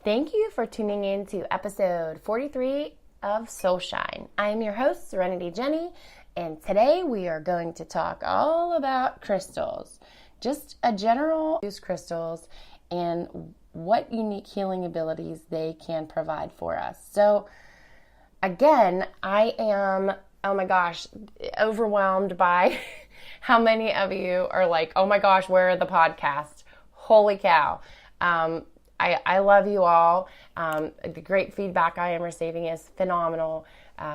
Thank you for tuning in to episode 43 of Soul Shine. I am your host, Serenity Jenny, and today we are going to talk all about crystals. Just a general use crystals and what unique healing abilities they can provide for us. So again, I am, oh my gosh, overwhelmed by how many of you are like, oh my gosh, where are the podcasts? Holy cow. I love you all. The great feedback I am receiving is phenomenal.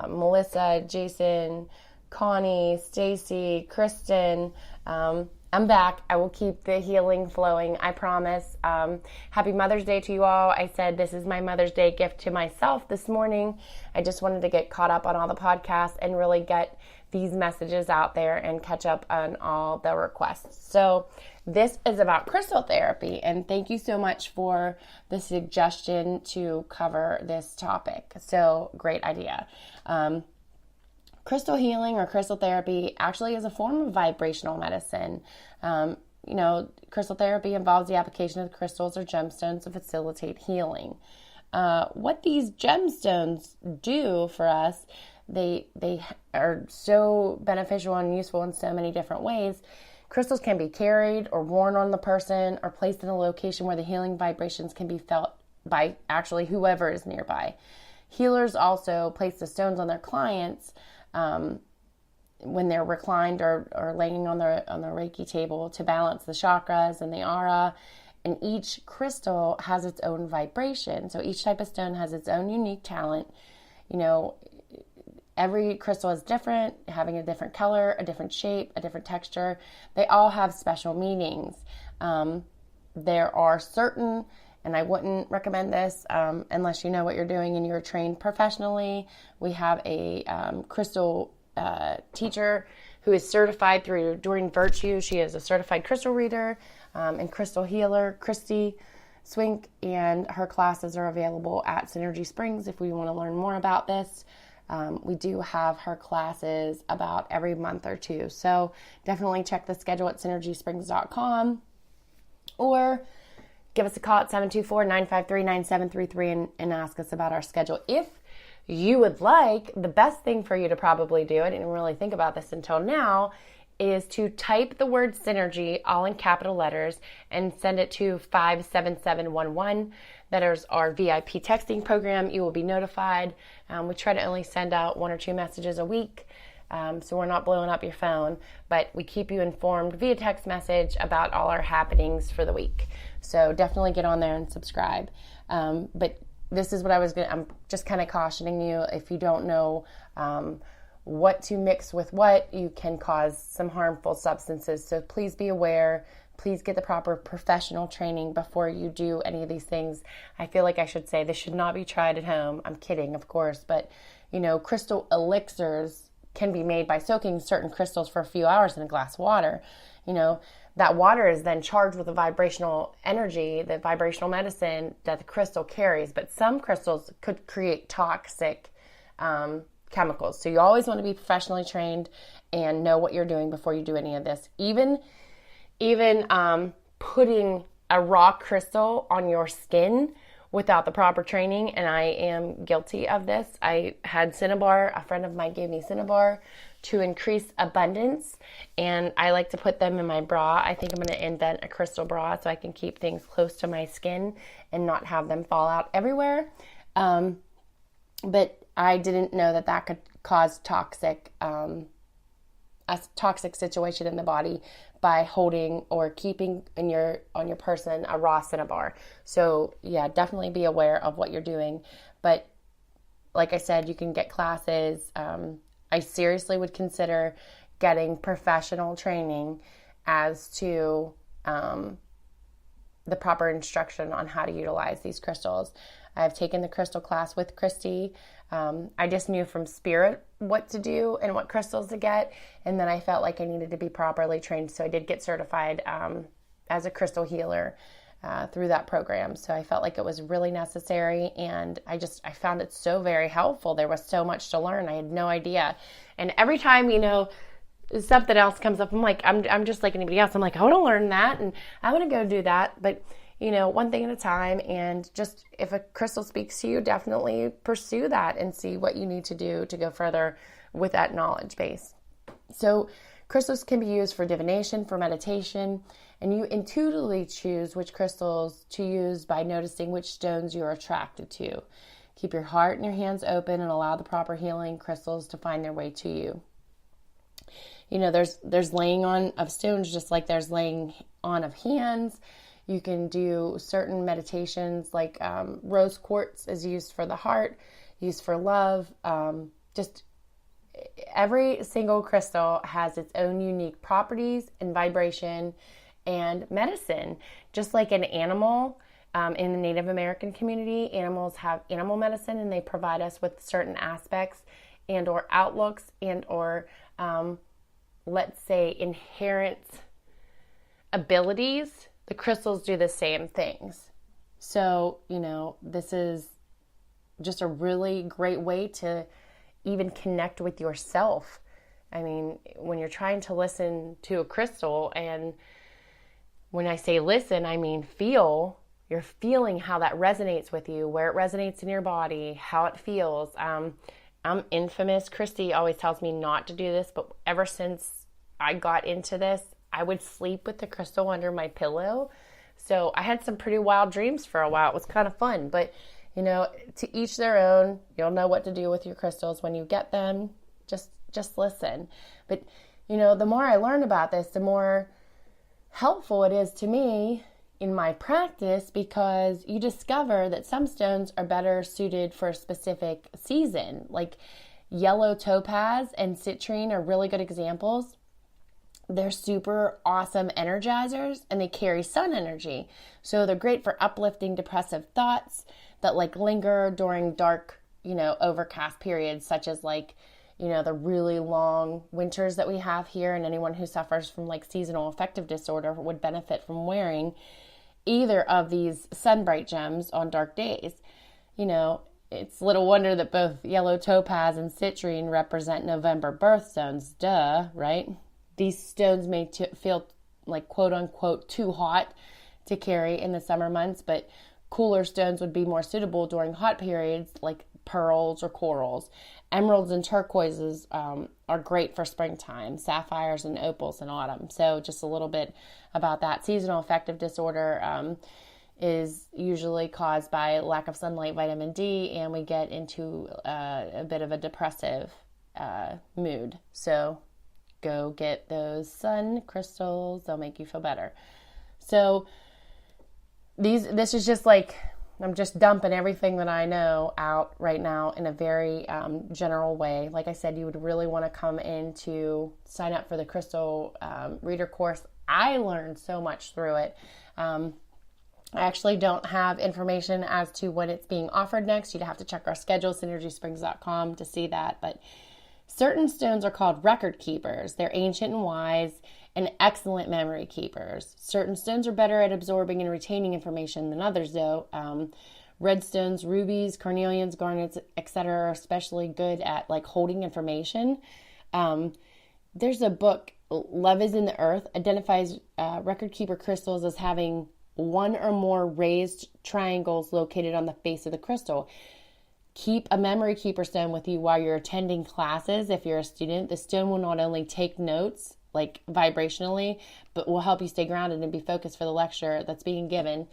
Melissa, Jason, Connie, Stacy, Kristen, I'm back. I will keep the healing flowing, I promise. Happy Mother's Day to you all. I said this is my Mother's Day gift to myself this morning. I just wanted to get caught up on all the podcasts and really get these messages out there and catch up on all the requests. So this is about crystal therapy, and thank you so much for the suggestion to cover this topic. So great idea. Crystal healing or crystal therapy actually is a form of vibrational medicine. Crystal therapy involves the application of crystals or gemstones to facilitate healing. What these gemstones do for us, they are so beneficial and useful in so many different ways. Crystals can be carried or worn on the person or placed in a location where the healing vibrations can be felt by actually whoever is nearby. Healers also place the stones on their clients when they're reclined or laying on the Reiki table to balance the chakras and the aura. And each crystal has its own vibration. So each type of stone has its own unique talent. Every crystal is different, having a different color, a different shape, a different texture. They all have special meanings. There are certain, and I wouldn't recommend this unless you know what you're doing and you're trained professionally. We have a crystal teacher who is certified through Doreen Virtue. She is a certified crystal reader and crystal healer, Christy Swink, and her classes are available at Synergy Springs if we want to learn more about this. We do have her classes about every month or two. So definitely check the schedule at synergysprings.com or give us a call at 724-953-9733 and ask us about our schedule. If you would like, the best thing for you to probably do, I didn't really think about this until now, is to type the word synergy all in capital letters and send it to 57711. That is our VIP texting program. You will be notified. We try to only send out 1 or 2 messages a week, so we're not blowing up your phone, but we keep you informed via text message about all our happenings for the week. So definitely get on there and subscribe. But this is what I'm just kind of cautioning you. If you don't know what to mix with what, you can cause some harmful substances. So please be aware. Please get the proper professional training before you do any of these things. I feel like I should say this should not be tried at home. I'm kidding, of course, but crystal elixirs can be made by soaking certain crystals for a few hours in a glass of water. That water is then charged with the vibrational energy, the vibrational medicine that the crystal carries, but some crystals could create toxic chemicals. So you always want to be professionally trained and know what you're doing before you do any of this. Even putting a raw crystal on your skin without the proper training, and I am guilty of this. I had Cinnabar. A friend of mine gave me Cinnabar to increase abundance, and I like to put them in my bra. I think I'm going to invent a crystal bra so I can keep things close to my skin and not have them fall out everywhere. But I didn't know that could cause a toxic situation in the body by holding or keeping on your person a raw Cinnabar. So yeah, definitely be aware of what you're doing. But like I said, you can get classes. I seriously would consider getting professional training as to the proper instruction on how to utilize these crystals. I've taken the crystal class with Christy. I just knew from spirit what to do and what crystals to get, and then I felt like I needed to be properly trained, so I did get certified as a crystal healer through that program. So I felt like it was really necessary, and I found it so very helpful. There was so much to learn. I had no idea, and every time something else comes up, I'm like, I'm just like anybody else. I'm like, I want to learn that, and I want to go do that, but one thing at a time. And just if a crystal speaks to you, definitely pursue that and see what you need to do to go further with that knowledge base. So crystals can be used for divination, for meditation, and you intuitively choose which crystals to use by noticing which stones you're attracted to. Keep your heart and your hands open and allow the proper healing crystals to find their way to you. There's laying on of stones just like there's laying on of hands. You can do certain meditations like rose quartz is used for the heart, used for love. Just every single crystal has its own unique properties and vibration and medicine. Just like an animal, in the Native American community, animals have animal medicine and they provide us with certain aspects and or outlooks and or let's say inherent abilities. The crystals do the same things. So, this is just a really great way to even connect with yourself. I mean, when you're trying to listen to a crystal, and when I say listen, I mean feel. You're feeling how that resonates with you, where it resonates in your body, how it feels. I'm infamous. Christy always tells me not to do this, but ever since I got into this, I would sleep with the crystal under my pillow. So I had some pretty wild dreams for a while. It was kind of fun, but to each their own. You'll know what to do with your crystals when you get them. Just listen. But the more I learn about this, the more helpful it is to me in my practice, because you discover that some stones are better suited for a specific season. Like yellow topaz and citrine are really good examples. They're super awesome energizers and they carry sun energy. So they're great for uplifting depressive thoughts that linger during dark, overcast periods, such as the really long winters that we have here. And anyone who suffers from seasonal affective disorder would benefit from wearing either of these sunbright gems on dark days. It's little wonder that both yellow topaz and citrine represent November birthstones. Duh, right? These stones may feel quote unquote too hot to carry in the summer months, but cooler stones would be more suitable during hot periods like pearls or corals. Emeralds and turquoises are great for springtime, sapphires and opals in autumn. So just a little bit about that. Seasonal affective disorder is usually caused by lack of sunlight, vitamin D, and we get into a bit of a depressive mood. So go get those sun crystals. They'll make you feel better. So this is just I'm just dumping everything that I know out right now in a very general way. Like I said, you would really want to come in to sign up for the Crystal Reader course. I learned so much through it. I actually don't have information as to when it's being offered next. You'd have to check our schedule, synergysprings.com, to see that. But certain stones are called record keepers. They're ancient and wise and excellent memory keepers. Certain stones are better at absorbing and retaining information than others, though. Red stones, rubies, carnelians, garnets, etc. are especially good at holding information. There's a book, Love is in the Earth, identifies record keeper crystals as having one or more raised triangles located on the face of the crystal. Keep a memory keeper stone with you while you're attending classes. If you're a student, the stone will not only take notes vibrationally, but will help you stay grounded and be focused for the lecture that's being given.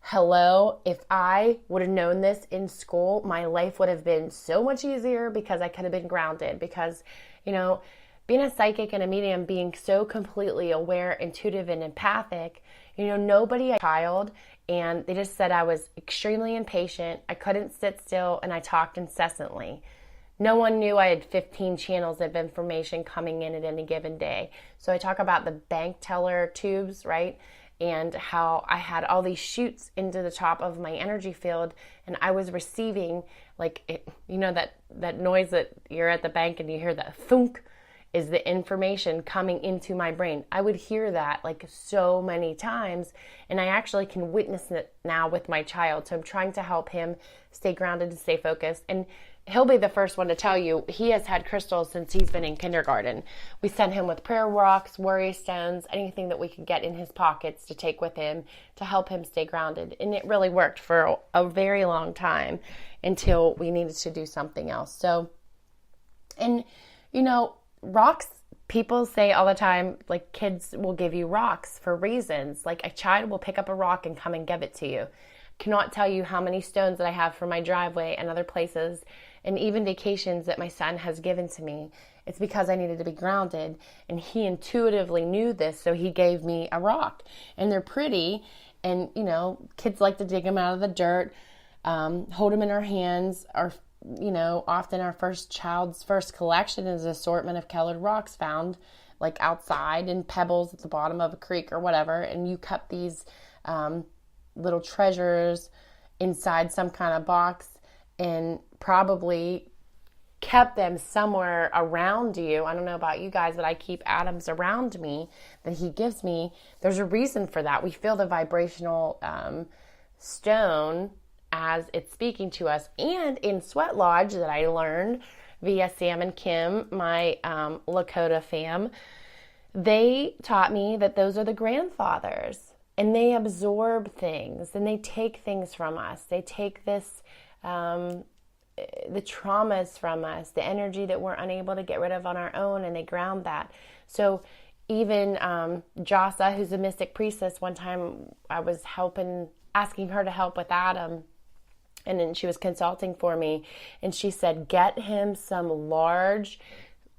Hello, if I would have known this in school, my life would have been so much easier because I could have been grounded. Because, being a psychic and a medium, being so completely aware, intuitive, and empathic, nobody, a child, and they just said I was extremely impatient, I couldn't sit still, and I talked incessantly. No one knew I had 15 channels of information coming in at any given day. So I talk about the bank teller tubes, right? And how I had all these chutes into the top of my energy field, and I was receiving that noise that you're at the bank and you hear that thunk is the information coming into my brain. I would hear that so many times, and I actually can witness it now with my child. So I'm trying to help him stay grounded and stay focused. And he'll be the first one to tell you he has had crystals since he's been in kindergarten. We sent him with prayer rocks, worry stones, anything that we could get in his pockets to take with him to help him stay grounded. And it really worked for a very long time until we needed to do something else. So, and rocks, people say all the time, like, kids will give you rocks for reasons. Like, a child will pick up a rock and come and give it to you. Cannot tell you how many stones that I have for my driveway and other places, and even vacations that my son has given to me. It's because I needed to be grounded, and he intuitively knew this, so he gave me a rock. And they're pretty, and kids like to dig them out of the dirt, hold them in our hands. Often our child's first collection is an assortment of colored rocks found like outside in pebbles at the bottom of a creek or whatever, and you kept these little treasures inside some kind of box and probably kept them somewhere around you. I don't know about you guys, but I keep atoms around me that he gives me. There's a reason for that. We feel the vibrational stone as it's speaking to us. And in Sweat Lodge that I learned via Sam and Kim, my Lakota fam, they taught me that those are the grandfathers, and they absorb things and they take things from us. They take this, the traumas from us, the energy that we're unable to get rid of on our own, and they ground that. So even Jasa, who's a mystic priestess, one time I was asking her to help with Adam, and then she was consulting for me, and she said, get him some large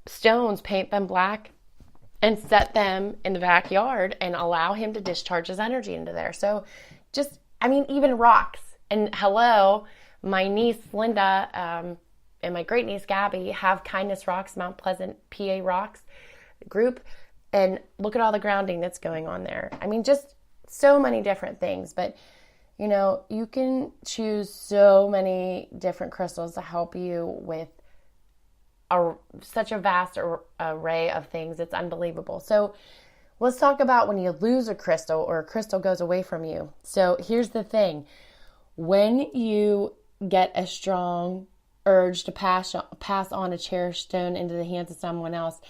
stones, paint them black, and set them in the backyard and allow him to discharge his energy into there. So even rocks. And hello, my niece Linda and my great niece Gabby have Kindness Rocks, Mount Pleasant PA Rocks group, and look at all the grounding that's going on there. Just so many different things. But you can choose so many different crystals to help you with such a vast array of things. It's unbelievable. So let's talk about when you lose a crystal or a crystal goes away from you. So here's the thing. When you get a strong urge to pass on a cherished stone into the hands of someone else,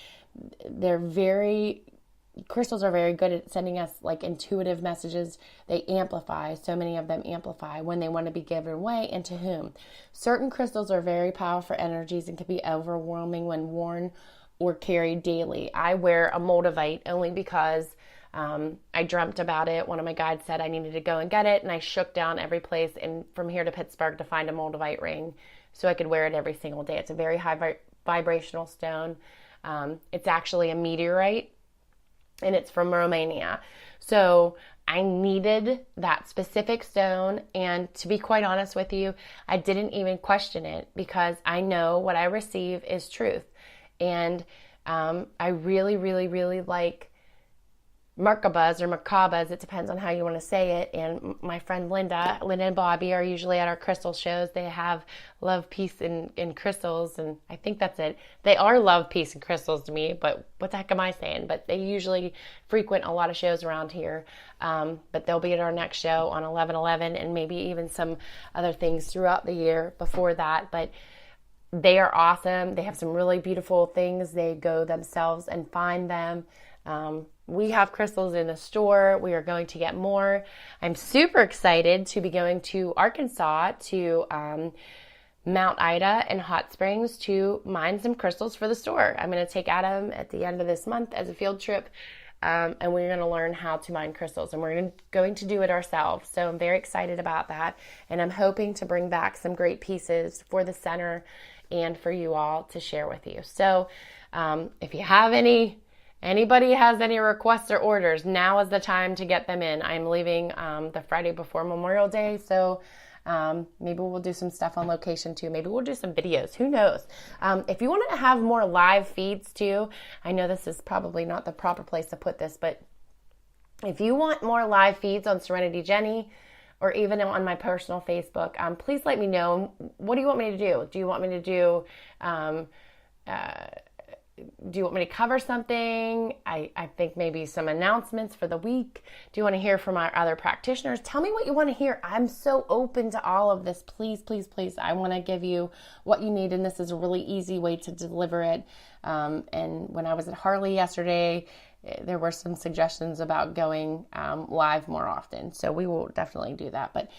crystals are very good at sending us like intuitive messages. They amplify. So many of them amplify when they want to be given away and to whom. Certain crystals are very powerful energies and can be overwhelming when worn or carried daily. I wear a moldavite only because I dreamt about it. One of my guides said I needed to go and get it, and I shook down every place from here to Pittsburgh to find a moldavite ring so I could wear it every single day. It's a very high vibrational stone. It's actually a meteorite, and it's from Romania. So I needed that specific stone, and to be quite honest with you, I didn't even question it because I know what I receive is truth. And I really, really, really like Merkabahs or Merkabahs. It depends on how you want to say it. And my friend Linda and Bobby are usually at our crystal shows. They have love, peace, and crystals. And I think that's it. They are love, peace, and crystals to me. But what the heck am I saying? But they usually frequent a lot of shows around here. But they'll be at our next show on 11/11 and maybe even some other things throughout the year before that. But they are awesome. They have some really beautiful things. They go themselves and find them. We have crystals in the store. We are going to get more. I'm super excited to be going to Arkansas to Mount Ida and Hot Springs to mine some crystals for the store. I'm going to take Adam at the end of this month as a field trip, and we're going to learn how to mine crystals, and we're going to do it ourselves. So I'm very excited about that, and I'm hoping to bring back some great pieces for the center and for you all to share with you. So if you have anybody has any requests or orders, now is the time to get them in. I'm leaving the Friday before Memorial Day, so maybe we'll do some stuff on location too. Maybe we'll do some videos. Who knows? If you want to have more live feeds too, I know this is probably not the proper place to put this, but if you want more live feeds on Serenity Jenny or even on my personal Facebook, please let me know. What do you want me to do? Do you want me to do Do you want me to cover something? I think maybe some announcements for the week. Do you want to hear from our other practitioners? Tell me what you want to hear. I'm so open to all of this. Please, please, please. I want to give you what you need, and this is a really easy way to deliver it. And when I was at Harley yesterday, there were some suggestions about going live more often. So we will definitely do that. But